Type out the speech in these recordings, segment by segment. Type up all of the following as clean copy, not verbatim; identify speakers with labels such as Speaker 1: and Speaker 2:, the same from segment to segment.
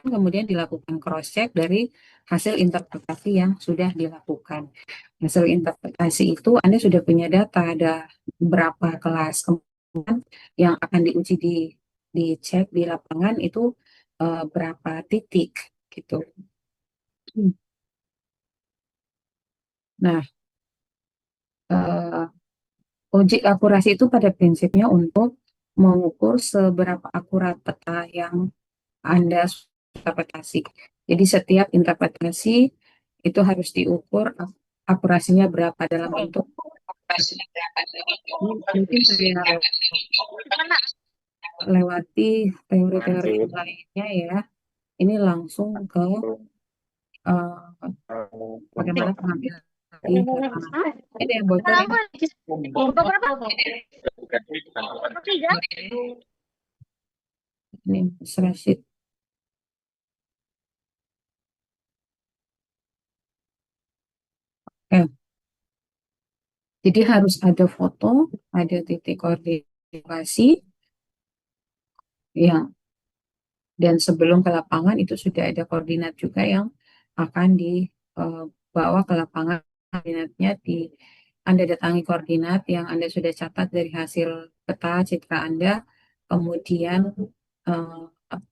Speaker 1: kemudian dilakukan cross check dari hasil interpretasi yang sudah dilakukan. Hasil interpretasi itu Anda sudah punya data, ada berapa kelas, kemudian yang akan diuji dicek di lapangan itu berapa titik gitu. Nah, uji akurasi itu pada prinsipnya untuk mengukur seberapa akurat peta yang Anda interpretasi. Jadi setiap interpretasi itu harus diukur akurasinya berapa dalam bentuk. Mungkin saya lewati teori-teori lainnya ya. Ini langsung ke bagaimana pengambilan di lapangan. Ini yang bocor ini. Ini spreadsheet. Jadi harus ada foto, ada titik koordinasi, ya, dan sebelum ke lapangan itu sudah ada koordinat juga yang akan dibawa ke lapangan. Koordinatnya Anda datangi koordinat yang Anda sudah catat dari hasil peta citra Anda, kemudian eh,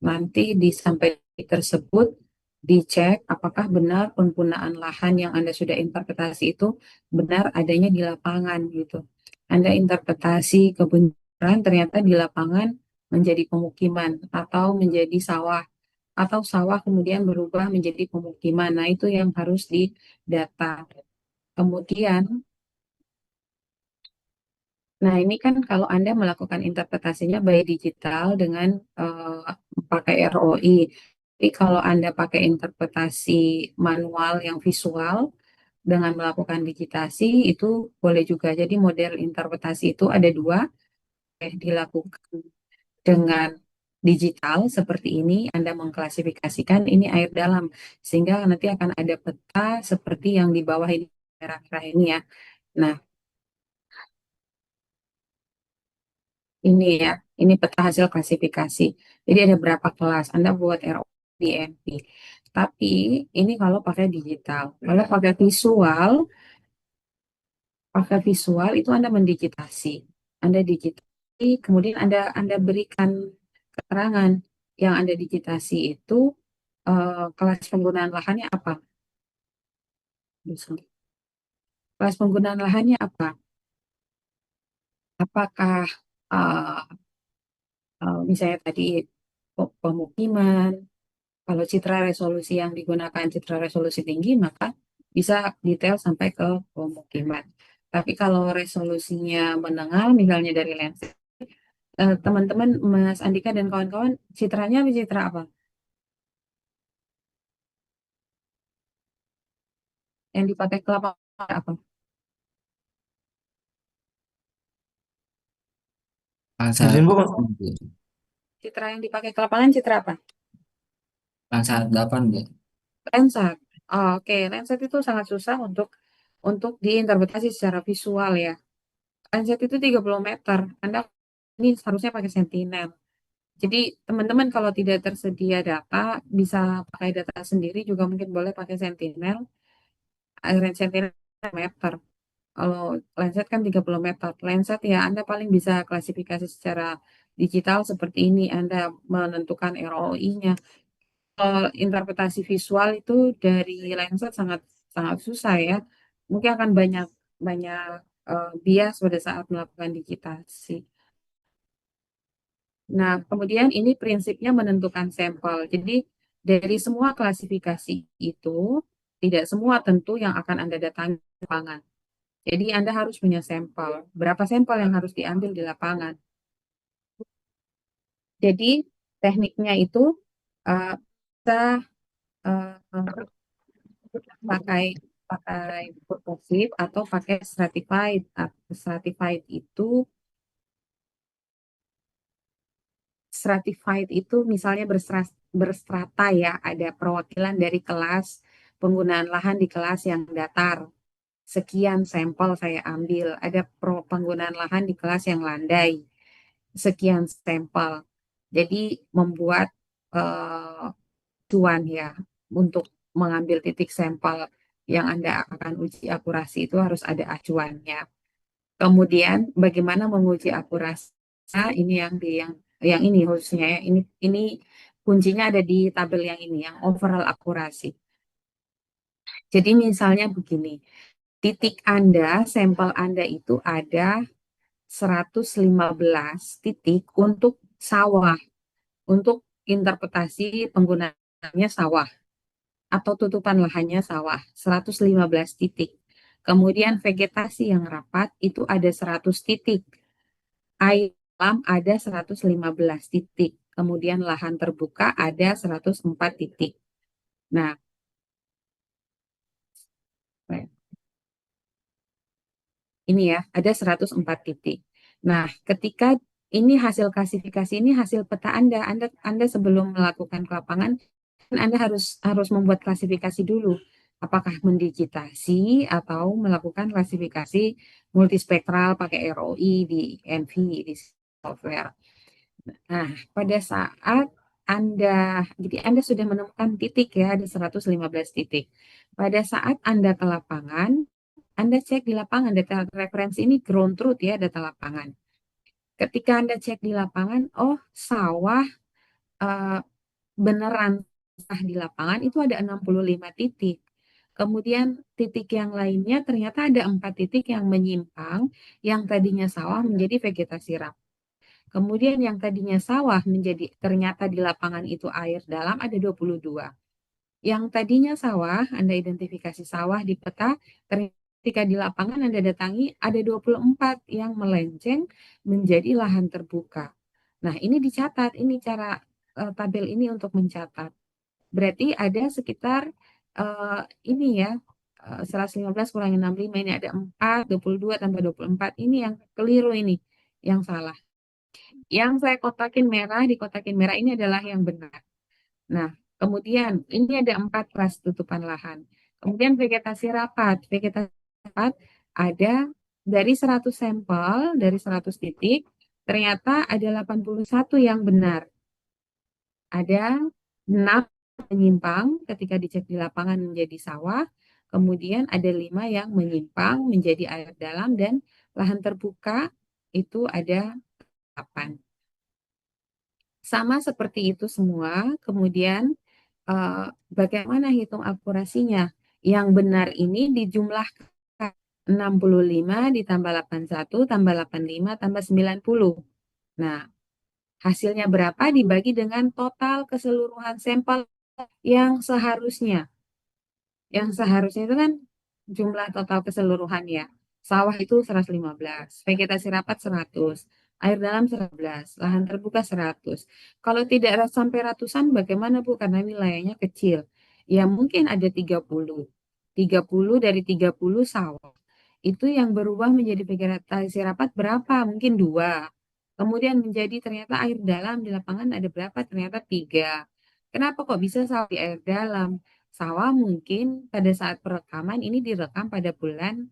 Speaker 1: nanti di sampai tersebut dicek apakah benar penggunaan lahan yang Anda sudah interpretasi itu benar adanya di lapangan gitu. Anda interpretasi kebenaran ternyata di lapangan menjadi pemukiman atau menjadi sawah atau sawah kemudian berubah menjadi pemukiman. Nah, itu yang harus didata. Kemudian, nah ini kan kalau Anda melakukan interpretasinya by digital dengan pakai ROI. Tapi kalau Anda pakai interpretasi manual yang visual dengan melakukan digitasi itu boleh juga. Jadi model interpretasi itu ada dua, dilakukan dengan digital seperti ini, Anda mengklasifikasikan ini air dalam, sehingga nanti akan ada peta seperti yang di bawah ini, merah-merah ini ya. Nah, ini ya, ini peta hasil klasifikasi. Jadi ada berapa kelas, Anda buat RO di MP. Tapi ini kalau pakai digital. Kalau pakai visual itu Anda mendigitasi. Anda digitasi, kemudian Anda berikan keterangan yang Anda digitasi itu kelas penggunaan lahannya apa? Kelas penggunaan lahannya apa? Apakah uh, misalnya tadi pemukiman, kalau citra resolusi yang digunakan citra resolusi tinggi, maka bisa detail sampai ke pemukiman. Tapi kalau resolusinya menengah, misalnya dari lensa, teman-teman Mas Andika dan kawan-kawan, citranya citra apa? Yang dipakai ke lapangan apa?
Speaker 2: Bangsa
Speaker 1: Terusin Bu.
Speaker 2: 8, Bu.
Speaker 1: Citra yang dipakai ke lapangan citra apa?
Speaker 2: Bangsa 8, Bu.
Speaker 1: Lensat. Oh, oke, lensat itu sangat susah untuk diinterpretasi secara visual ya. Lensat itu 30 meter. Anda ini harusnya pakai Sentinel. Jadi teman-teman kalau tidak tersedia data bisa pakai data sendiri juga mungkin boleh pakai Sentinel. Range Sentinel meter. Kalau Landsat kan 30 meter. Landsat ya Anda paling bisa klasifikasi secara digital seperti ini. Anda menentukan ROI-nya. Kalau interpretasi visual itu dari Landsat sangat sangat susah ya. Mungkin akan banyak banyak bias pada saat melakukan digitasi. Nah, kemudian ini prinsipnya menentukan sampel. Jadi dari semua klasifikasi itu tidak semua tentu yang akan Anda datangi di lapangan. Jadi Anda harus punya sampel. Berapa sampel yang harus diambil di lapangan? Jadi tekniknya itu kita uh, pakai pakai purposive atau pakai stratified. Stratified itu misalnya berstrata ya, ada perwakilan dari kelas penggunaan lahan di kelas yang datar. Sekian sampel saya ambil. Ada penggunaan lahan di kelas yang landai. Sekian sampel. Jadi membuat eh, acuan ya untuk mengambil titik sampel yang Anda akan uji akurasi itu harus ada acuannya. Kemudian bagaimana menguji akurasi? Nah, ini yang ini khususnya ya. Ini kuncinya ada di tabel yang ini yang overall akurasi. Jadi misalnya begini, titik Anda, sampel Anda itu ada 115 titik untuk sawah, untuk interpretasi penggunaannya sawah atau tutupan lahannya sawah, 115 titik. Kemudian vegetasi yang rapat itu ada 100 titik. Air kolam ada 115 titik. Kemudian lahan terbuka ada 104 titik. Nah, ini ya, ada 104 titik. Nah, ketika ini hasil klasifikasi, ini hasil peta Anda. Anda sebelum melakukan ke lapangan, Anda harus membuat klasifikasi dulu. Apakah mendigitasi atau melakukan klasifikasi multispektral pakai ROI di NV, di software. Nah, pada saat Anda sudah menemukan titik ya, ada 115 titik. Pada saat Anda ke lapangan, Anda cek di lapangan, data referensi ini ground truth ya, data lapangan. Ketika Anda cek di lapangan, oh sawah eh, beneran sah di lapangan itu ada 65 titik. Kemudian titik yang lainnya ternyata ada 4 titik yang menyimpang, yang tadinya sawah menjadi vegetasi rapat. Kemudian yang tadinya sawah menjadi ternyata di lapangan itu air dalam ada 22. Yang tadinya sawah, Anda identifikasi sawah di peta, ketika di lapangan Anda datangi ada 24 yang melenceng menjadi lahan terbuka. Nah, ini dicatat, ini cara tabel ini untuk mencatat. Berarti ada sekitar ini ya 115 kurangi 65 ini ada 4, 22 tambah 24 ini yang keliru ini, yang salah. Yang saya kotakin merah, di kotakin merah ini adalah yang benar. Nah, kemudian ini ada 4 kelas tutupan lahan. Kemudian vegetasi rapat. Vegetasi rapat ada dari 100 sampel, dari 100 titik, ternyata ada 81 yang benar. Ada 6 menyimpang ketika dicek di lapangan menjadi sawah. Kemudian ada 5 yang menyimpang menjadi air dalam dan lahan terbuka itu ada 8. Sama seperti itu semua. Kemudian bagaimana hitung akurasinya? Yang benar ini dijumlahkan 65 ditambah 81 tambah 85 tambah 90. Nah, hasilnya berapa dibagi dengan total keseluruhan sampel yang seharusnya. Yang seharusnya itu kan jumlah total keseluruhan ya. Sawah itu 115, vegetasi rapat 100, air dalam 11, lahan terbuka 100. Kalau tidak sampai ratusan bagaimana Bu? Karena wilayahnya kecil. Ya mungkin ada 30. 30 dari 30 sawah. Itu yang berubah menjadi vegetasi rapat berapa? Mungkin 2. Kemudian menjadi ternyata air dalam di lapangan ada berapa? Ternyata 3. Kenapa kok bisa sawah di air dalam? Sawah mungkin pada saat perekaman ini direkam pada bulan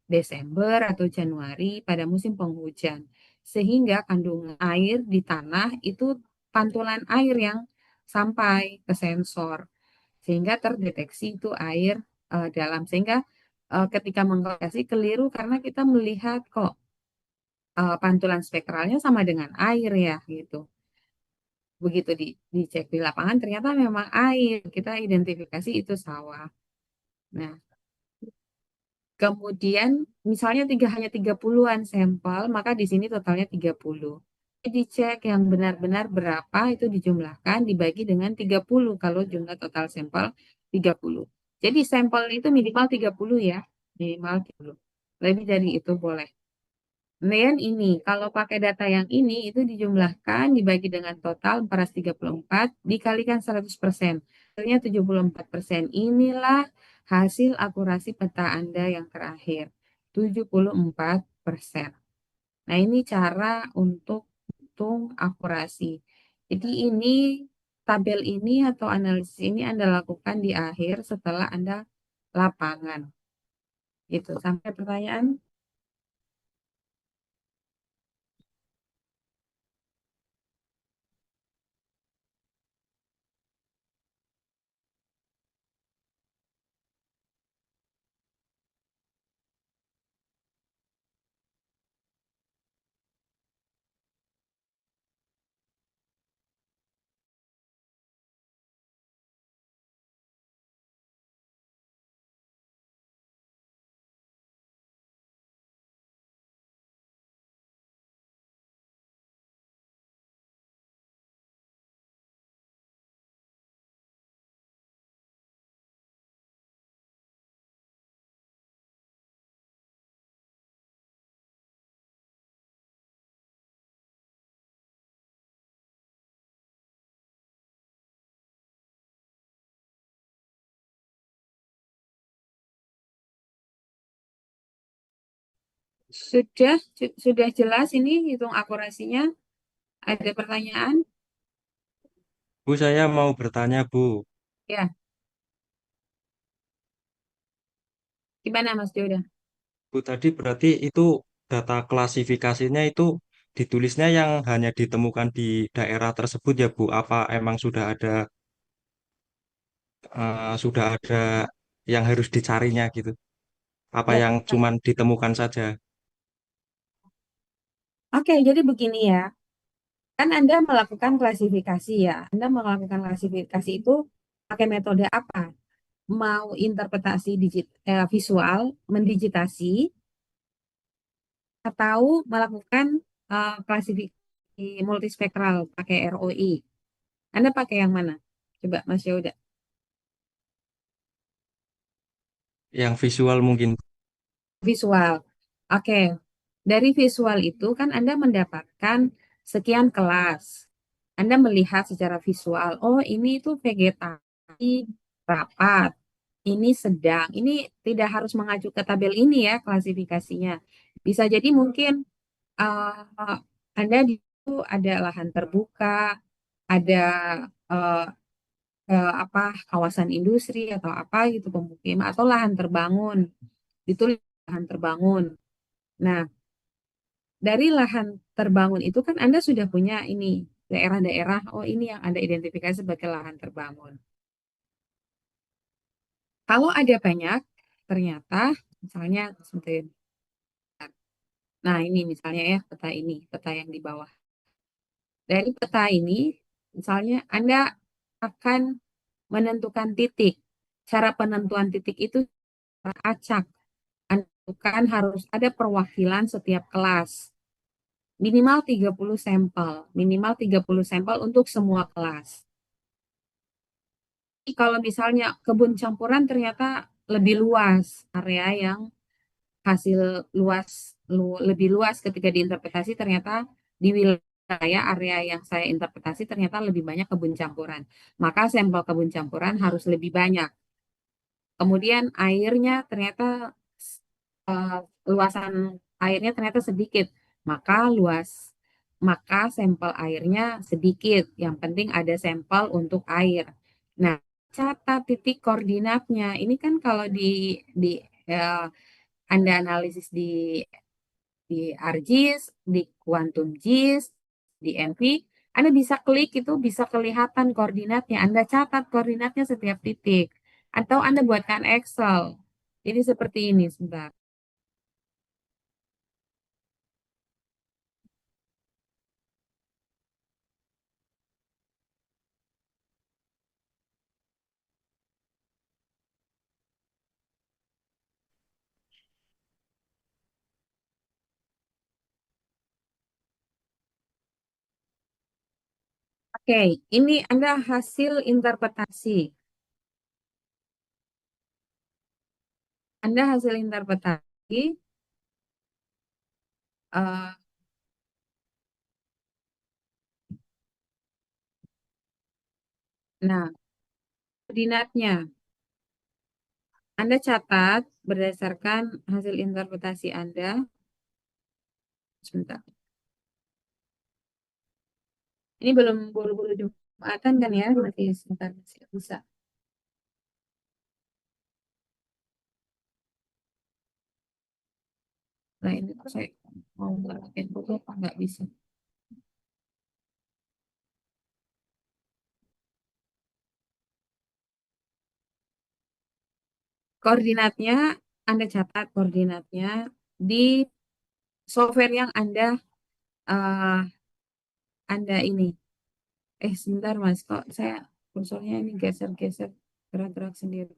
Speaker 1: Desember atau Januari pada musim penghujan. Sehingga kandungan air di tanah itu pantulan air yang sampai ke sensor. Sehingga terdeteksi itu air dalam. Sehingga ketika mengklasifikasi keliru karena kita melihat kok pantulan spektralnya sama dengan air ya gitu. Begitu dicek di lapangan ternyata memang air. Kita identifikasi itu sawah. Nah, kemudian misalnya hanya 30-an sampel, maka di sini totalnya 30. Dicek yang benar-benar berapa itu dijumlahkan dibagi dengan 30 kalau jumlah total sampel 30. Jadi sampel itu minimal 30 ya, minimal 30. Lebih dari itu boleh. Kemudian ini, kalau pakai data yang ini, itu dijumlahkan, dibagi dengan total 434, dikalikan 100%. Hasilnya 74%. Inilah hasil akurasi peta Anda yang terakhir. 74%. Nah, ini cara untuk hitung akurasi. Jadi ini, tabel ini atau analisis ini Anda lakukan di akhir setelah Anda lapangan. Itu. Sampai pertanyaan? Sudah jelas ini hitung akurasinya. Ada pertanyaan?
Speaker 3: Bu, saya mau bertanya, Bu.
Speaker 1: Ya, gimana Mas Joda?
Speaker 3: Bu, tadi berarti itu data klasifikasinya itu ditulisnya yang hanya ditemukan di daerah tersebut ya, Bu? Apa emang sudah ada yang harus dicarinya gitu? Apa
Speaker 1: Ya.
Speaker 3: yang cuman ditemukan saja?
Speaker 1: Oke, jadi begini ya. Kan Anda melakukan klasifikasi ya. Anda melakukan klasifikasi itu pakai metode apa? Mau interpretasi visual, mendigitasi, atau melakukan klasifikasi multispektral pakai ROI. Anda pakai yang mana? Coba Mas Yoda.
Speaker 3: Yang visual mungkin.
Speaker 1: Visual. Oke. Dari visual itu kan Anda mendapatkan sekian kelas. Anda melihat secara visual, oh ini itu vegetasi rapat, ini sedang. Ini tidak harus mengacu ke tabel ini ya klasifikasinya. Bisa jadi mungkin uh, Anda di situ ada lahan terbuka, ada uh, apa kawasan industri atau apa gitu pemukiman atau lahan terbangun. Ditulis lahan terbangun. Nah, dari lahan terbangun itu kan Anda sudah punya ini daerah-daerah, oh ini yang Anda identifikasi sebagai lahan terbangun. Kalau ada banyak, ternyata misalnya seperti, nah ini misalnya ya peta ini, peta yang di bawah. Dari peta ini, misalnya Anda akan menentukan titik. Cara penentuan titik itu secara acak. Anda tentukan harus ada perwakilan setiap kelas. Minimal 30 sampel. Minimal 30 sampel untuk semua kelas. Kalau misalnya kebun campuran ternyata lebih luas area yang hasil lebih luas ketika diinterpretasi ternyata di wilayah area yang saya interpretasi ternyata lebih banyak kebun campuran. Maka sampel kebun campuran harus lebih banyak. Kemudian airnya ternyata eh, luasan airnya ternyata sedikit. Maka maka sampel airnya sedikit. Yang penting ada sampel untuk air. Nah, catat titik koordinatnya. Ini kan kalau di eh, Anda analisis di ArcGIS, di Quantum GIS, di NV, Anda bisa klik itu bisa kelihatan koordinatnya. Anda catat koordinatnya setiap titik. Atau Anda buatkan Excel. Jadi seperti ini sebentar. Oke, ini Anda hasil interpretasi. Anda hasil interpretasi. eh, nah, koordinatnya. Anda catat berdasarkan hasil interpretasi Anda. Sebentar. Ini belum buru-buru Jumatan kan ya? Masih sebentar masih bisa. Nah, ini saya mau ngelakuin foto apa nggak bisa. Koordinatnya, Anda catat koordinatnya di software yang eh, Anda ini. Sebentar Mas, kok saya kursornya ini geser-geser gerak-gerak sendiri.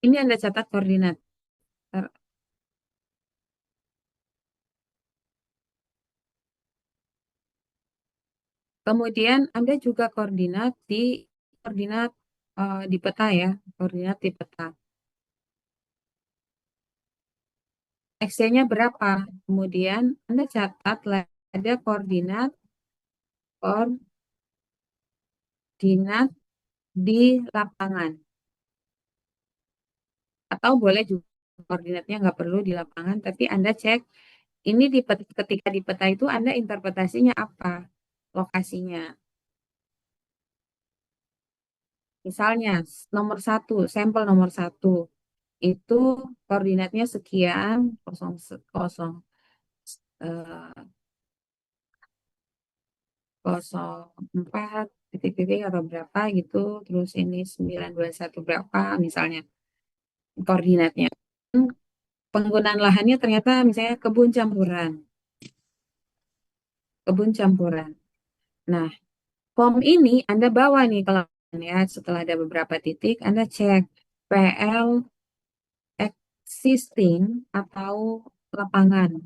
Speaker 1: Ini Anda catat koordinat. Ter- Kemudian Anda juga koordinat di peta ya, koordinat di peta. X-nya berapa? Kemudian Anda catat ada koordinat di lapangan. Atau boleh juga koordinatnya nggak perlu di lapangan, tapi Anda cek ini ketika di peta itu Anda interpretasinya apa? Lokasinya. Misalnya nomor satu, sampel nomor satu itu koordinatnya sekian, kosong, eh, 04 titik-titik atau berapa gitu, terus ini 921 berapa misalnya koordinatnya. Penggunaan lahannya ternyata misalnya kebun campuran. Nah, form ini Anda bawa nih kalau ya setelah ada beberapa titik Anda cek PL existing atau lapangan.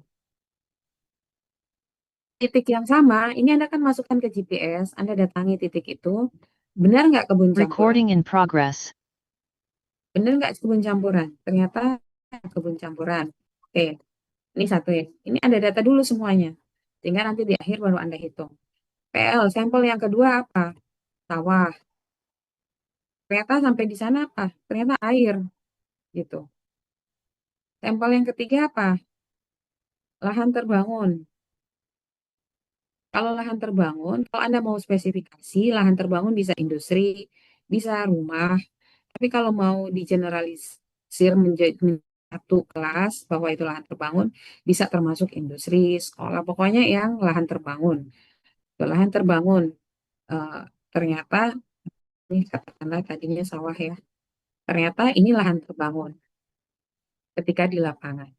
Speaker 1: Titik yang sama, ini Anda kan masukkan ke GPS, Anda datangi titik itu, benar nggak kebun campuran?
Speaker 4: Recording in progress.
Speaker 1: Benar nggak kebun campuran? Ternyata kebun campuran. Oke, ini satu ya. Ini Anda data dulu semuanya. Sehingga nanti di akhir baru Anda hitung. PL, sampel yang kedua apa? Sawah. Ternyata sampai di sana apa? Ternyata air, gitu. Sampel yang ketiga apa? Lahan terbangun. Kalau lahan terbangun, kalau Anda mau spesifikasi, lahan terbangun bisa industri, bisa rumah. Tapi kalau mau digeneralisir menjadi satu kelas bahwa itu lahan terbangun, bisa termasuk industri, sekolah, pokoknya yang lahan terbangun. Lahan terbangun, eh, ternyata, ini katakanlah tadinya sawah ya, ternyata ini lahan terbangun ketika di lapangan.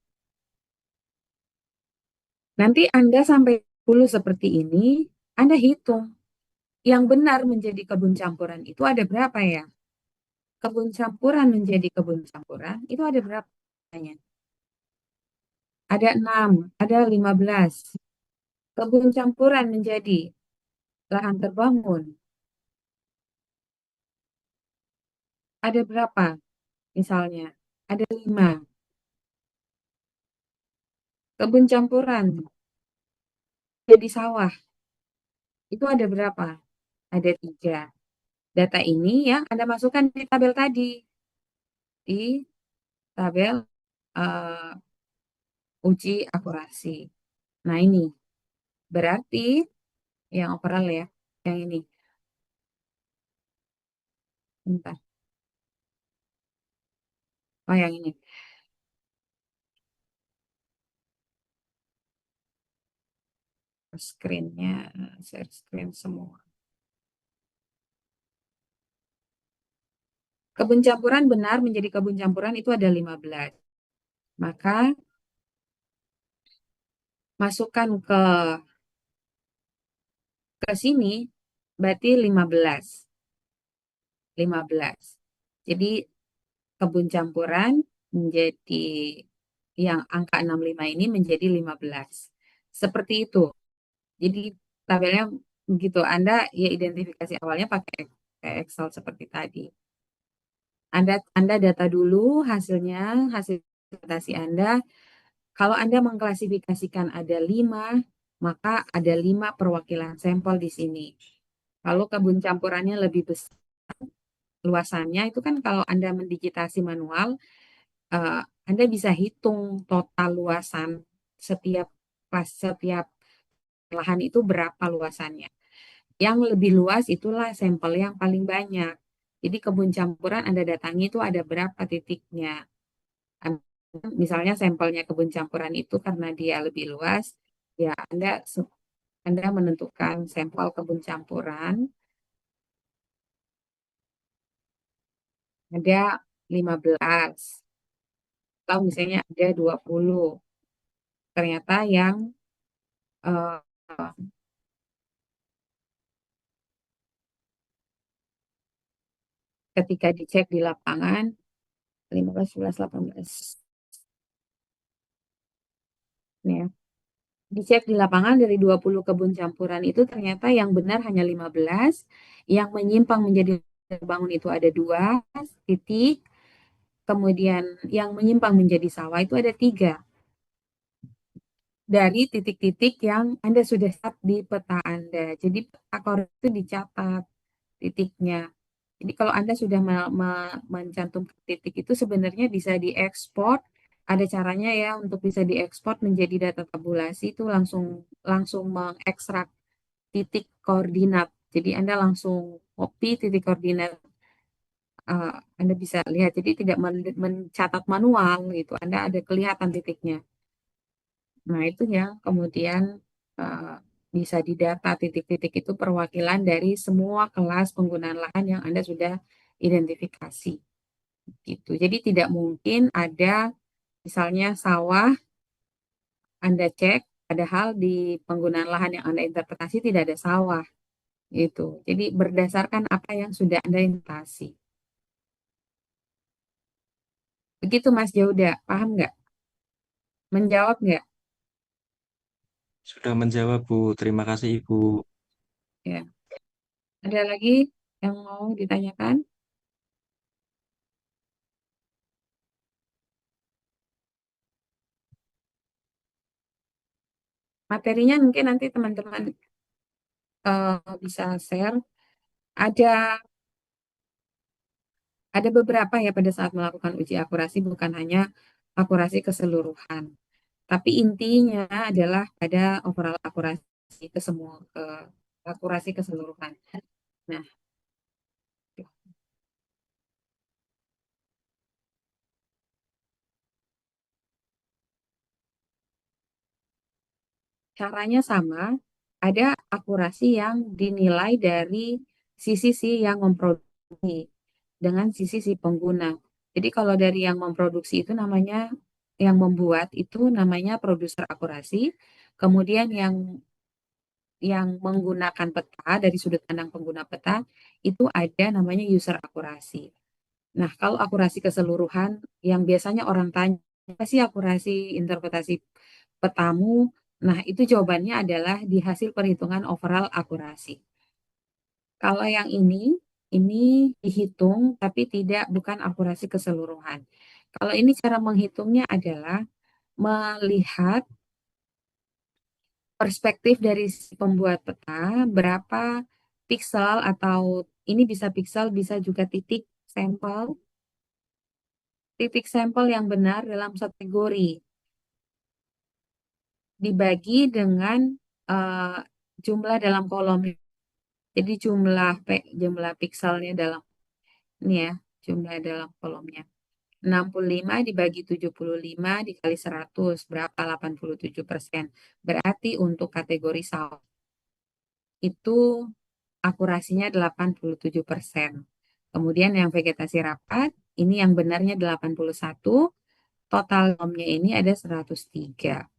Speaker 1: Nanti Anda sampai dulu seperti ini, Anda hitung. Yang benar menjadi kebun campuran itu ada berapa ya? Kebun campuran menjadi kebun campuran itu ada berapa? Ada 6, ada 15. Kebun campuran menjadi lahan terbangun. Ada berapa? Misalnya, ada 5. Kebun campuran jadi sawah. Itu ada berapa? Ada 3. Data ini yang Anda masukkan di tabel tadi. Di tabel uji akurasi. Nah ini, berarti yang overall ya, yang ini. Bentar. Oh yang ini. Screen-nya, share screen semua. Kebun campuran benar menjadi kebun campuran itu ada 15. Maka masukkan ke sini berarti 15. 15. Jadi kebun campuran menjadi yang angka 65 ini menjadi 15. Seperti itu. Jadi tabelnya begitu. Anda ya identifikasi awalnya pakai Excel seperti tadi. Anda data dulu hasilnya, hasil presentasi Anda. Kalau Anda mengklasifikasikan ada 5, maka ada 5 perwakilan sampel di sini. Kalau kebun campurannya lebih besar luasannya, itu kan kalau Anda mendigitasi manual, Anda bisa hitung total luasan setiap setiap lahan itu berapa luasannya. Yang lebih luas itulah sampel yang paling banyak. Jadi kebun campuran Anda datangi itu ada berapa titiknya. Misalnya sampelnya kebun campuran itu karena dia lebih luas, ya Anda menentukan sampel kebun campuran ada 15 atau misalnya ada 20. Ternyata yang eh, ketika dicek di lapangan 15, 11, 18. Nih ya. Dicek di lapangan dari 20 kebun campuran itu ternyata yang benar hanya 15, yang menyimpang menjadi terbangun itu ada 2 titik, kemudian yang menyimpang menjadi sawah itu ada 3 dari titik-titik yang Anda sudah set di peta Anda. Jadi akor itu dicatat titiknya. Jadi kalau Anda sudah mencantumkan titik itu sebenarnya bisa diekspor. Ada caranya ya untuk bisa diekspor menjadi data tabulasi itu langsung langsung mengekstrak titik koordinat. Jadi Anda langsung copy titik koordinat, Anda bisa lihat. Jadi tidak mencatat manual gitu. Anda ada kelihatan titiknya. Nah, itu ya kemudian eh, bisa didata titik-titik itu perwakilan dari semua kelas penggunaan lahan yang Anda sudah identifikasi gitu. Jadi tidak mungkin ada misalnya sawah Anda cek padahal di penggunaan lahan yang Anda interpretasi tidak ada sawah gitu. Jadi berdasarkan apa yang sudah Anda interpretasi. Begitu Mas Jauda, paham nggak? Menjawab nggak?
Speaker 3: Sudah menjawab, Bu. Terima kasih, Ibu.
Speaker 1: Ya. Ada lagi yang mau ditanyakan? Materinya mungkin nanti teman-teman bisa share. Ada ada beberapa ya pada saat melakukan uji akurasi bukan hanya akurasi keseluruhan, tapi intinya adalah pada overall akurasi ke semua ke akurasi keseluruhan. Nah, caranya sama, ada akurasi yang dinilai dari sisi si yang memproduksi dengan sisi si pengguna. Jadi kalau dari yang memproduksi itu namanya, yang membuat itu namanya produser akurasi. Kemudian yang menggunakan peta dari sudut pandang pengguna peta itu ada namanya user akurasi. Nah, kalau akurasi keseluruhan yang biasanya orang tanya, apa sih akurasi interpretasi petamu? Nah, itu jawabannya adalah di hasil perhitungan overall akurasi. Kalau yang ini dihitung tapi tidak bukan akurasi keseluruhan. Kalau ini cara menghitungnya adalah melihat perspektif dari si pembuat peta, berapa piksel atau ini bisa piksel, bisa juga titik sampel yang benar dalam satu kategori dibagi dengan eh, jumlah dalam kolom. Jadi jumlah pikselnya dalam ini ya, jumlah dalam kolomnya. 65 dibagi 75 dikali 100 berapa? 87%. Berarti untuk kategori sawah itu akurasinya 87%. Kemudian yang vegetasi rapat, ini yang benarnya 81, total nomnya ini ada 103.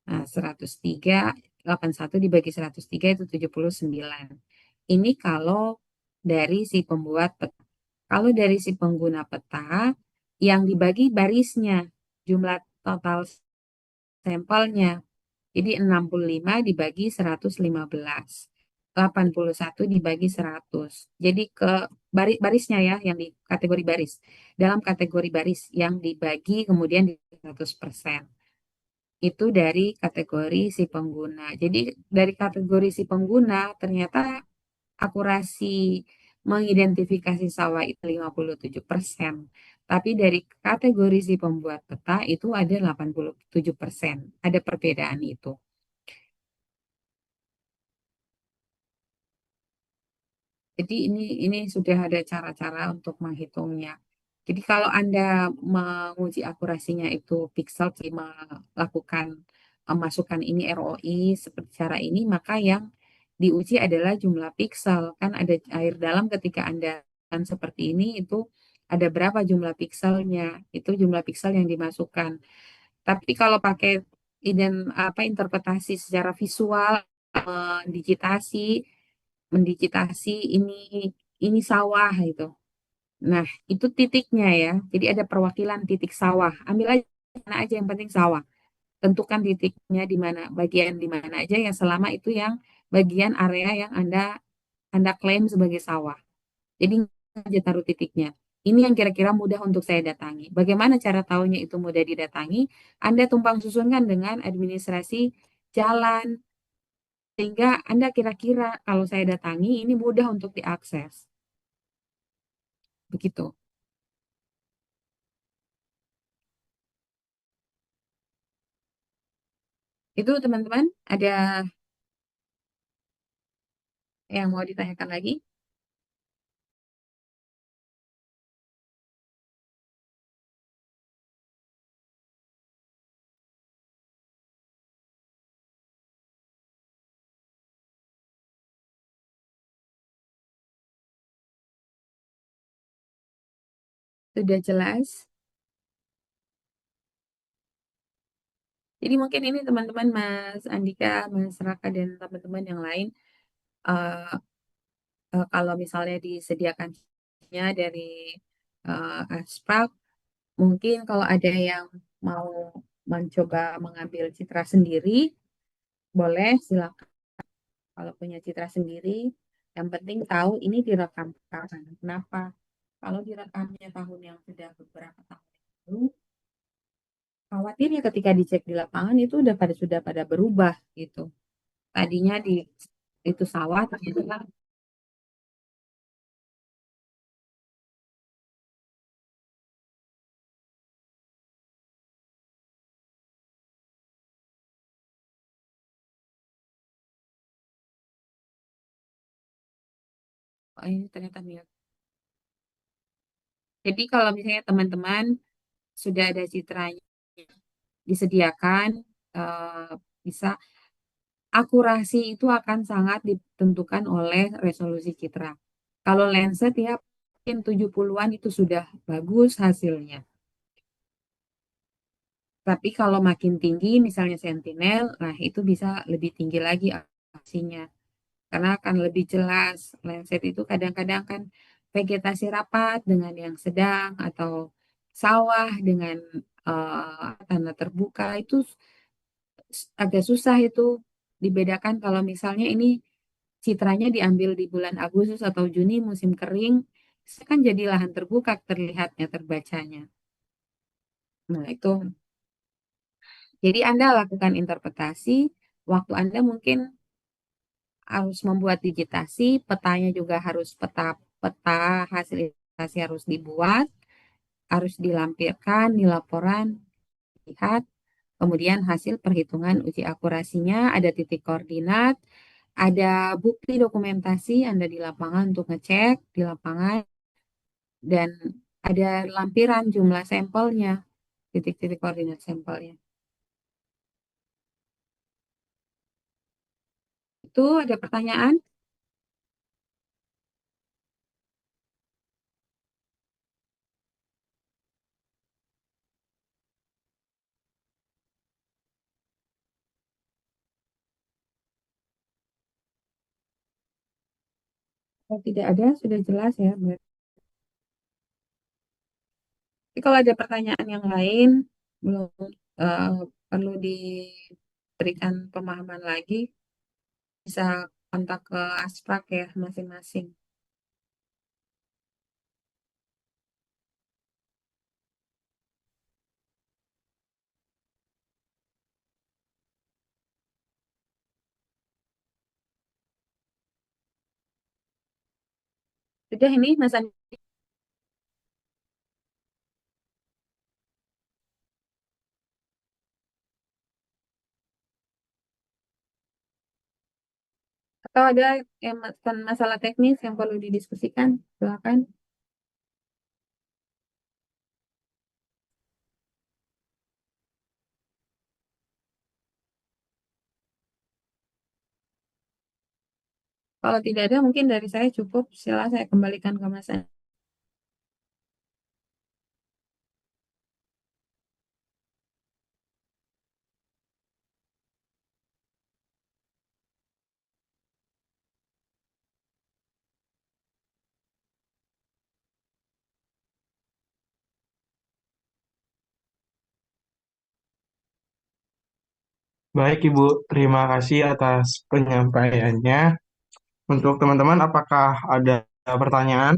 Speaker 1: Nah, 103, 81 dibagi 103 itu 79. Ini kalau dari si pembuat peta. Kalau dari si pengguna peta, yang dibagi barisnya, jumlah total sampelnya. Jadi 65 dibagi 115. 81 dibagi 100. Jadi ke barisnya ya, yang di kategori baris. Dalam kategori baris yang dibagi kemudian di 100%. Itu dari kategori si pengguna. Jadi dari kategori si pengguna ternyata akurasi mengidentifikasi sawah itu 57%. Tapi dari kategori si pembuat peta itu ada 87%. Ada perbedaan itu. Jadi ini sudah ada cara-cara untuk menghitungnya. Jadi kalau Anda menguji akurasinya itu pixel, jadi melakukan masukkan ini ROI seperti cara ini, maka yang diuji adalah jumlah pixel. Kan ada air dalam ketika Anda kan seperti ini itu ada berapa jumlah pixelnya, itu jumlah pixel yang dimasukkan. Tapi kalau pakai interpretasi secara visual, digitasi mendigitasi ini sawah itu. Nah, itu titiknya ya. Jadi ada perwakilan titik sawah. Ambil aja mana aja yang penting sawah. Tentukan titiknya di mana, bagian di mana aja yang selama itu yang bagian area yang Anda klaim sebagai sawah. Jadi aja taruh titiknya. Ini yang kira-kira mudah untuk saya datangi. Bagaimana cara tahunya itu mudah didatangi? Anda tumpang susunkan dengan administrasi jalan, sehingga Anda kira-kira kalau saya datangi ini mudah untuk diakses. Begitu. Itu teman-teman, ada yang mau ditanyakan lagi? Sudah jelas? Jadi mungkin ini teman-teman Mas Andika, Mas Raka, dan teman-teman yang lain, eh, kalau misalnya disediakannya dari Aspak, mungkin kalau ada yang mau mencoba mengambil citra sendiri, boleh silakan. Kalau punya citra sendiri, yang penting tahu ini direkam kapan. Kenapa? Kalau direkamnya tahun yang sudah beberapa tahun lalu, khawatirnya ketika dicek di lapangan itu sudah pada berubah gitu. Tadinya di itu sawah, ternyata oh, ini ternyata milik. Jadi kalau misalnya teman-teman sudah ada citranya disediakan, eh, bisa akurasi itu akan sangat ditentukan oleh resolusi citra. Kalau lensa ya mungkin 70-an itu sudah bagus hasilnya. Tapi kalau makin tinggi, misalnya sentinel, nah itu bisa lebih tinggi lagi akurasinya. Karena akan lebih jelas. Lenset itu kadang-kadang kan vegetasi rapat dengan yang sedang atau sawah dengan tanah terbuka itu agak susah itu dibedakan kalau misalnya ini citranya diambil di bulan Agustus atau Juni musim kering, kan jadi lahan terbuka terlihatnya terbacanya. Nah, itu. Jadi Anda lakukan interpretasi, waktu Anda mungkin harus membuat digitasi, petanya juga harus peta hasil investasi harus dibuat, harus dilampirkan di laporan, lihat, kemudian hasil perhitungan uji akurasinya, ada titik koordinat, ada bukti dokumentasi Anda di lapangan untuk ngecek di lapangan, dan ada lampiran jumlah sampelnya, titik-titik koordinat sampelnya. Itu ada pertanyaan? Kalau tidak ada, sudah jelas ya. Tapi kalau ada pertanyaan yang lain, belum eh, perlu diberikan pemahaman lagi, bisa kontak ke Asprak ya masing-masing. Sudah ini Mas Andi, atau ada yang masalah teknis yang perlu didiskusikan, silakan. Kalau tidak ada, mungkin dari saya cukup. Silakan saya kembalikan ke Mas Andi.
Speaker 4: Baik, Ibu. Terima kasih atas penyampaiannya. Untuk teman-teman, apakah ada pertanyaan?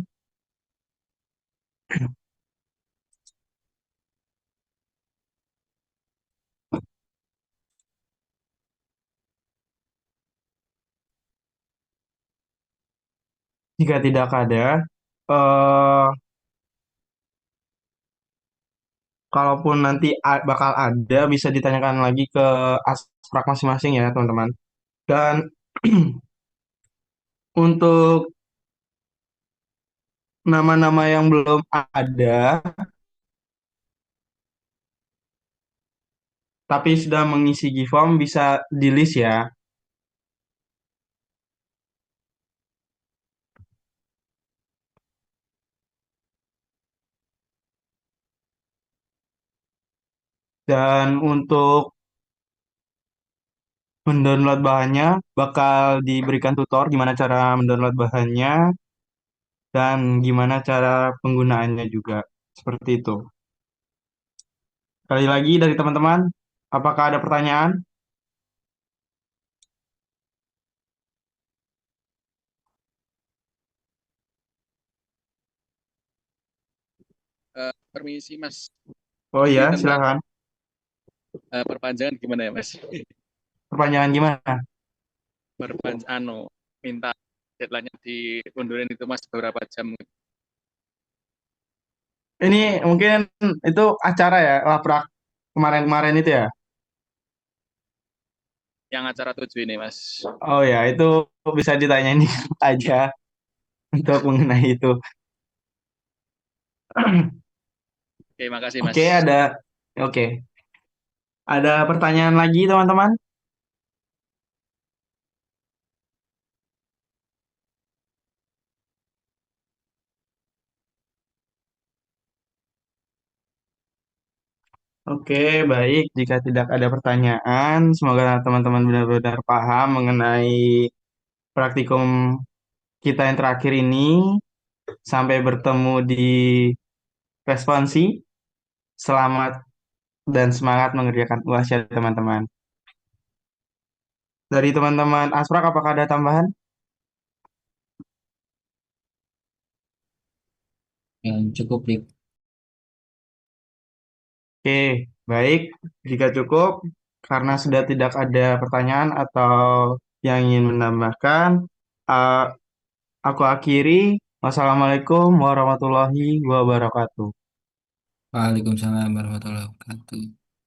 Speaker 4: Jika tidak ada, eh, kalaupun nanti bakal ada, bisa ditanyakan lagi ke Asprak masing-masing ya, teman-teman. Dan untuk nama-nama yang belum ada, tapi sudah mengisi Gform, bisa di list ya. Dan untuk mendownload bahannya, bakal diberikan tutor gimana cara mendownload bahannya, dan gimana cara penggunaannya juga. Seperti itu. Sekali lagi dari teman-teman, apakah ada pertanyaan?
Speaker 5: Permisi Mas,
Speaker 4: Oh
Speaker 5: ini
Speaker 4: iya,
Speaker 5: tentang
Speaker 4: silakan.
Speaker 5: perpanjangan gimana ya Mas?
Speaker 4: Perpanjangan gimana?
Speaker 5: Minta deadline-nya diundurin itu Mas beberapa jam.
Speaker 4: Ini mungkin itu acara ya, laprak kemarin-kemarin itu ya.
Speaker 5: Yang acara 7 ini Mas.
Speaker 4: Oh ya, itu bisa ditanyain aja untuk mengenai itu.
Speaker 5: Oke, makasih Mas.
Speaker 4: Oke, oke. Ada pertanyaan lagi, teman-teman? Oke, baik. Jika tidak ada pertanyaan, semoga teman-teman benar-benar paham mengenai praktikum kita yang terakhir ini. Sampai bertemu di responsi. Selamat dan semangat mengerjakan UAS ya, teman-teman. Dari teman-teman Asprak, apakah ada tambahan?
Speaker 2: Yang cukup, Dik.
Speaker 4: Oke, baik. Jika cukup, karena sudah tidak ada pertanyaan atau yang ingin menambahkan, eh, aku akhiri. Wassalamualaikum warahmatullahi wabarakatuh.
Speaker 2: Waalaikumsalam warahmatullahi wabarakatuh.